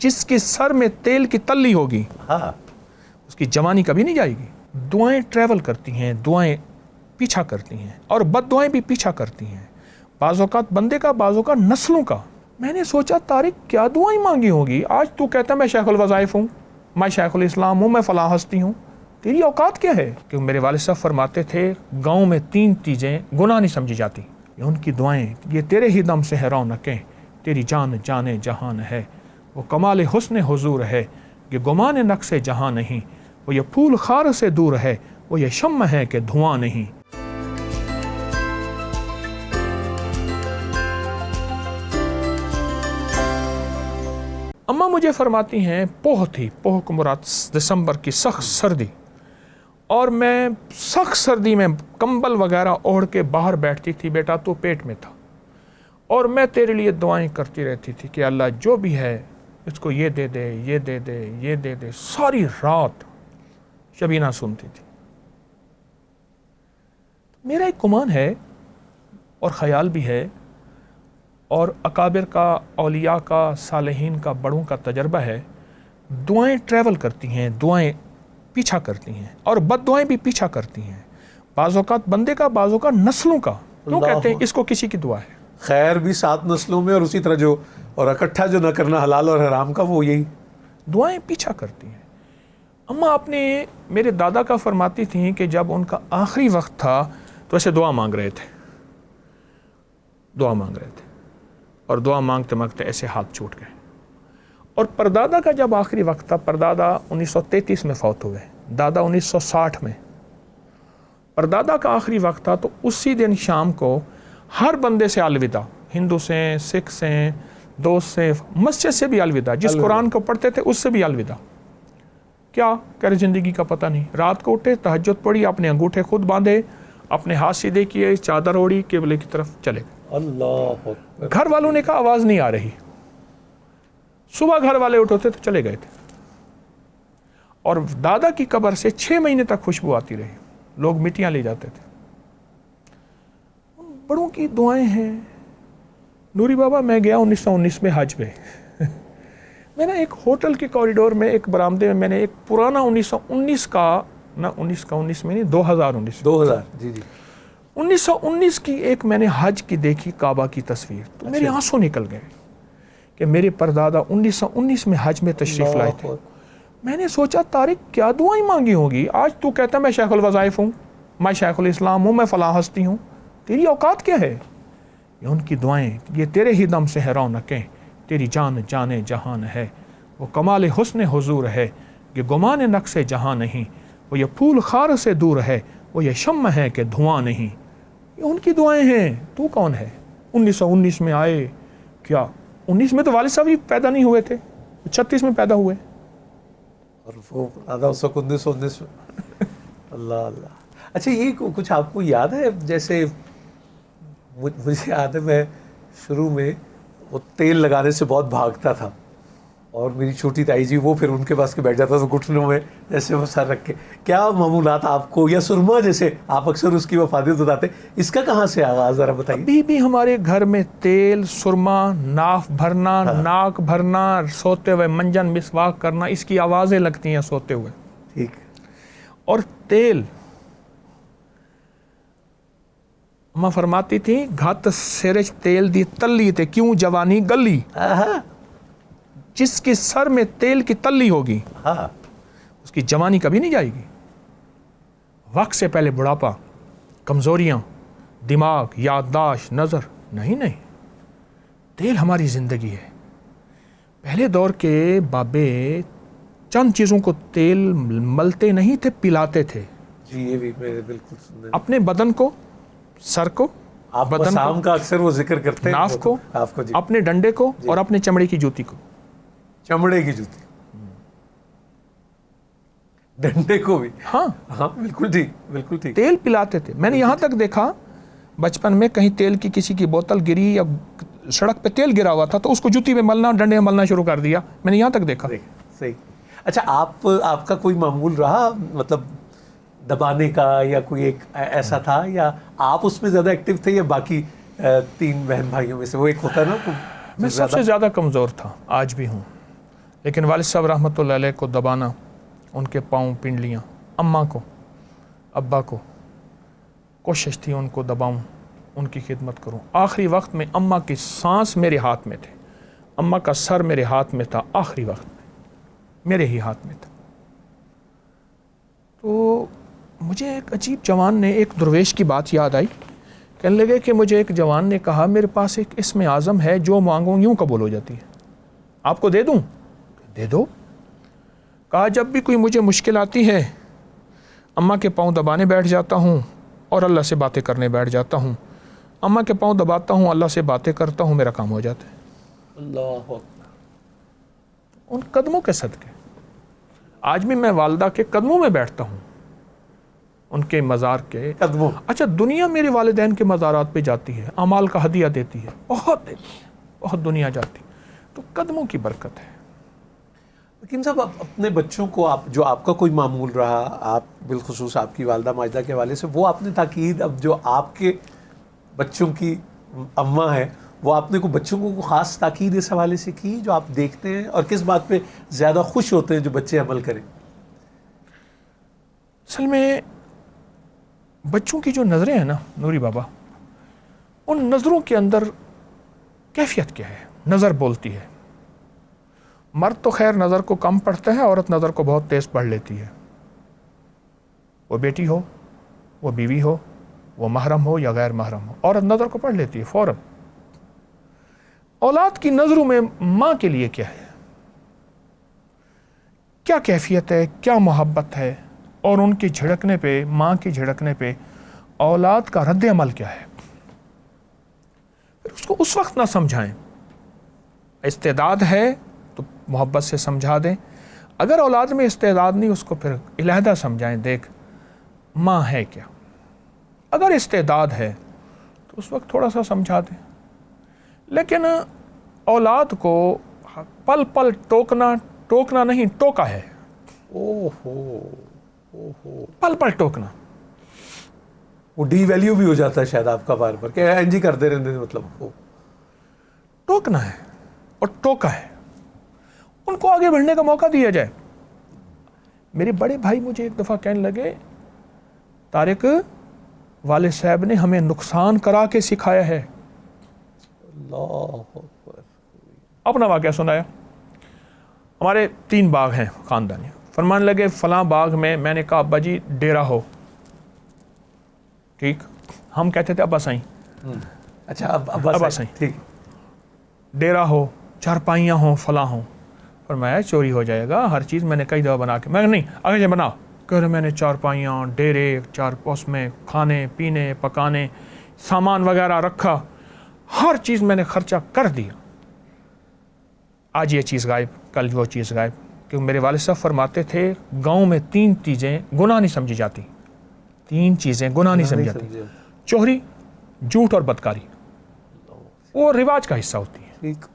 جس کے سر میں تیل کی تلی ہوگی اس کی جوانی کبھی نہیں جائے گی۔ دعائیں ٹریول کرتی ہیں، دعائیں پیچھا کرتی ہیں، اور بد دعائیں بھی پیچھا کرتی ہیں، بعض اوقات بندے کا، بعض اوقات نسلوں کا۔ میں نے سوچا طارق کیا دعائیں مانگی ہوگی، آج تو کہتا ہے میں شیخ الوظائف ہوں، میں شیخ الاسلام ہوں، میں فلاں ہستی ہوں، تیری اوقات کیا ہے؟ کہ میرے والد صاحب فرماتے تھے گاؤں میں 3 چیزیں گناہ نہیں سمجھی جاتی، یہ ان کی دعائیں، یہ تیرے ہی دم سے ہے رونقیں، تیری جان جانے جہان ہے، وہ کمال حسن حضور ہے، یہ گمان نقص جہاں نہیں، وہ یہ پھول خار سے دور ہے، وہ یہ شمع ہے کہ دھواں نہیں۔ اماں مجھے فرماتی ہیں پوہ تھی، پوہ کو مراد دسمبر کی سخت سردی، اور میں سخت سردی میں کمبل وغیرہ اوڑھ کے باہر بیٹھتی تھی، بیٹا تو پیٹ میں تھا، اور میں تیرے لیے دعائیں کرتی رہتی تھی کہ اللہ جو بھی ہے اس کو یہ دے دے، یہ دے دے، یہ دے دے۔ ساری رات شبینہ سنتی تھی۔ میرا ایک گمان ہے اور خیال بھی ہے، اور اکابر کا، اولیاء کا، صالحین کا، بڑوں کا تجربہ ہے، دعائیں ٹریول کرتی ہیں، دعائیں پیچھا کرتی ہیں، اور بد دعائیں بھی پیچھا کرتی ہیں، بعض اوقات بندے کا، بعض اوقات نسلوں کا۔ کیوں کہتے ہیں اس کو کسی کی دعا ہے؟ خیر بھی 7 نسلوں میں، اور اسی طرح جو اور اکٹھا جو نہ کرنا حلال اور حرام کا، وہ یہی دعائیں پیچھا کرتی ہیں۔ اماں اپنے میرے دادا کا فرماتی تھیں کہ جب ان کا آخری وقت تھا تو ایسے دعا مانگ رہے تھے، اور دعا مانگتے مانگتے ایسے ہاتھ چھوٹ گئے۔ اور پردادا کا جب آخری وقت تھا، پردادا 1933 میں فوت ہوئے، دادا 1960 میں۔ پردادا کا آخری وقت تھا تو اسی دن شام کو ہر بندے سے الوداع، ہندو سے، سکھ سے، دوست سے، مسجد سے بھی الوداع، جس قرآن کو پڑھتے تھے اس سے بھی الوداع۔ کیا کرے، زندگی کا پتہ نہیں۔ رات کو اٹھے، تہجد پڑھی، اپنے انگوٹھے خود باندھے، اپنے ہاتھ سیدھے کیے، چادر اوڑھی، قبلے کی طرف چلے گئے۔ اللہ اکبر۔ گھر والوں نے کہا آواز نہیں آ رہی۔ صبح گھر والے اٹھتے تو چلے گئے تھے، اور دادا کی قبر سے 6 مہینے تک خوشبو آتی رہی، لوگ مٹیاں لے جاتے تھے۔ بڑوں کی دعائیں ہیں۔ نوری بابا میں گیا 1919 میں حج میں، میں نے ایک ہوٹل کے کوریڈور میں ایک برآمدے میں نے ایک پرانا 1919 کا، نہ 19 میں نہیں، 2019 جی جی 1919 کی ایک میں نے حج کی دیکھی کعبہ کی تصویر، تو میرے آنسو نکل گئے کہ میرے پردادا 1919 میں حج میں تشریف لائے تھے۔ میں نے سوچا طارق کیا دعائیں مانگی ہوگی، آج تو کہتا ہے میں شیخ الوظائف ہوں، میں شیخ الاسلام ہوں، میں فلاں ہستی ہوں، تیری اوقات کیا ہے؟ یہ ان کی دعائیں، یہ تیرے ہی دم سے ہے رونقیں، تیری جان جانے جہان ہے، وہ کمال حسن حضور ہے، یہ گمان نقص جہاں نہیں، وہ یہ پھول خار سے دور ہے، وہ یہ شمع ہے کہ دھواں نہیں۔ یہ ان کی دعائیں ہیں، تو کون ہے؟ 1919 میں آئے، کیا 19 میں تو والد صاحب ہی پیدا نہیں ہوئے تھے، 36 میں پیدا ہوئے، اور وہ آدھا 1919 میں۔ اللہ اللہ۔ اچھا یہ کچھ آپ کو یاد ہے، جیسے مجھے یاد ہے میں شروع میں وہ تیل لگانے سے بہت بھاگتا تھا، اور میری چھوٹی تائی جی وہ پھر ان کے پاس کے بیٹھ جاتا تھا گھٹنوں میں جیسے وہ سر رکھ کے۔ کیا معمولات آپ کو، یا سرما جیسے آپ اکثر اس کی وفادیت بتاتے، اس کا کہاں سے آغاز ذرا بتائیے؟ ابھی بھی ہمارے گھر میں تیل، سرما، ناف بھرنا، ناک بھرنا، سوتے ہوئے منجن مسواک کرنا، اس کی آوازیں لگتی ہیں سوتے ہوئے۔ ٹھیک۔ اور تیل، ماں فرماتی تھی گھت سرج تیل دی تلی تے کیوں جوانی گلی، جس کے سر میں تیل کی تلی ہوگی اس کی جوانی کبھی نہیں جائے گی۔ وقت سے پہلے بڑھاپا، کمزوریاں، دماغ، یادداشت، نظر، نہیں، تیل ہماری زندگی ہے۔ پہلے دور کے بابے چند چیزوں کو تیل ملتے نہیں تھے، پلاتے تھے۔ جی یہ بھی میں بالکل سننے، اپنے بدن کو، سر کو، آپ بدن شام کا اکثر وہ ذکر کرتے ہیں، ناف کو، جی، اپنے ڈنڈے کو، اور اپنے چمڑے کی جوتی کو۔ چمڑے کی جوتی، ڈنڈے کو بھی، ہاں بالکل ٹھیک، بالکل ٹھیک۔ تیل پلاتے تھے۔ میں نے یہاں تک دیکھا بچپن میں کہیں تیل کی کسی کی بوتل گری یا سڑک پہ تیل گرا ہوا تھا تو اس کو جوتی میں ملنا، ڈنڈے میں ملنا شروع کر دیا، میں نے یہاں تک دیکھا۔ صحیح۔ اچھا آپ کا کوئی معمول رہا مطلب دبانے کا، یا کوئی ایک ایسا تھا، یا آپ اس میں زیادہ ایکٹیو تھے، یا باقی 3 بہن بھائیوں میں سے وہ ایک ہوتا ہے نا؟ میں سب سے زیادہ کمزور تھا، آج بھی ہوں، لیکن والد صاحب رحمۃ اللہ علیہ کو دبانا، ان کے پاؤں پنڈلیاں، اماں کو، ابا کو کوشش تھی ان کو دباؤں، ان کی خدمت کروں. آخری وقت میں اماں کی سانس میرے ہاتھ میں تھے، اماں کا سر میرے ہاتھ میں تھا، آخری وقت میں میرے ہی ہاتھ میں تھا. تو مجھے ایک عجیب جوان نے، ایک درویش کی بات یاد آئی. کہنے لگے کہ مجھے ایک جوان نے کہا میرے پاس ایک اسم اعظم ہے، جو مانگوں یوں قبول ہو جاتی ہے، آپ کو دے دوں؟ دے دو. کہا جب بھی کوئی مجھے مشکل آتی ہے، اماں کے پاؤں دبانے بیٹھ جاتا ہوں اور اللہ سے باتیں کرنے بیٹھ جاتا ہوں. اماں کے پاؤں دباتا ہوں، اللہ سے باتیں کرتا ہوں، میرا کام ہو جاتا ہے. اللہ اکبر. ان قدموں کے صدقے آج بھی میں والدہ کے قدموں میں بیٹھتا ہوں، ان کے مزار کے قدموں. اچھا دنیا میرے والدین کے مزارات پہ جاتی ہے، اعمال کا ہدیہ دیتی ہے، بہت دیتی ہے، بہت دنیا جاتی، تو قدموں کی برکت ہے. لیکن صاحب اپنے بچوں کو، آپ جو آپ کا کوئی معمول رہا، آپ بالخصوص آپ کی والدہ ماجدہ کے حوالے سے، وہ آپ نے تاکید، اب جو آپ کے بچوں کی اماں ہے، وہ آپ نے کو بچوں کو خاص تاکید اس حوالے سے کی جو آپ دیکھتے ہیں، اور کس بات پہ زیادہ خوش ہوتے ہیں جو بچے عمل کریں؟ اصل میں بچوں کی جو نظریں ہیں نا نوری بابا، ان نظروں کے اندر کیفیت کیا ہے؟ نظر بولتی ہے. مرد تو خیر نظر کو کم پڑھتا ہے، عورت نظر کو بہت تیز پڑھ لیتی ہے. وہ بیٹی ہو، وہ بیوی ہو، وہ محرم ہو یا غیر محرم ہو، عورت نظر کو پڑھ لیتی ہے فوراً. اولاد کی نظروں میں ماں کے لیے کیا ہے، کیا کیفیت ہے، کیا محبت ہے، اور ان کی جھڑکنے پہ، ماں کی جھڑکنے پہ اولاد کا رد عمل کیا ہے. پھر اس کو اس وقت نہ سمجھائیں. استعداد ہے تو محبت سے سمجھا دیں، اگر اولاد میں استعداد نہیں اس کو پھر علیحدہ سمجھائیں، دیکھ ماں ہے کیا. اگر استعداد ہے تو اس وقت تھوڑا سا سمجھا دیں. لیکن اولاد کو پل پل ٹوکنا نہیں، ٹوکا ہے. پل پل ٹوکنا وہ ڈی ویلیو بھی ہو جاتا ہے شاید آپ کا بار بار، کہ انجی کرتے رہتے، مطلب وہ ٹوکنا ہے اور ٹوکا ہے. ان کو آگے بڑھنے کا موقع دیا جائے. میرے بڑے بھائی مجھے ایک دفعہ کہنے لگے طارق، والد صاحب نے ہمیں نقصان کرا کے سکھایا ہے. اللہ اکبر. اپنا واقعہ سنایا. ہمارے 3 باغ ہیں خاندانی. فرمانے لگے فلاں باغ میں، میں نے کہا ابا جی ڈیرا ہو. ٹھیک، ہم کہتے تھے ابا سائیں. اچھا ابا سائیں ٹھیک. ڈیرا ہو، چارپائیاں ہوں، فلاں ہوں. فرمایا چوری ہو جائے گا، ہر چیز میں نے کئی دفعہ بنا کے، میں نہیں آگے سے بناؤ. کہہ رہے میں نے چارپائیاں، ڈیرے، اس میں کھانے پینے پکانے سامان وغیرہ رکھا، ہر چیز میں نے خرچہ کر دیا. آج یہ چیز غائب، کل وہ چیز غائب. کیونکہ میرے والد صاحب فرماتے تھے گاؤں میں 3 چیزیں گناہ نہیں سمجھی جاتی. 3 چیزیں گناہ نہیں سمجھی جاتی: چوری، جھوٹ اور بدکاری. وہ رواج کا حصہ ہوتی ہے. ٹھیک.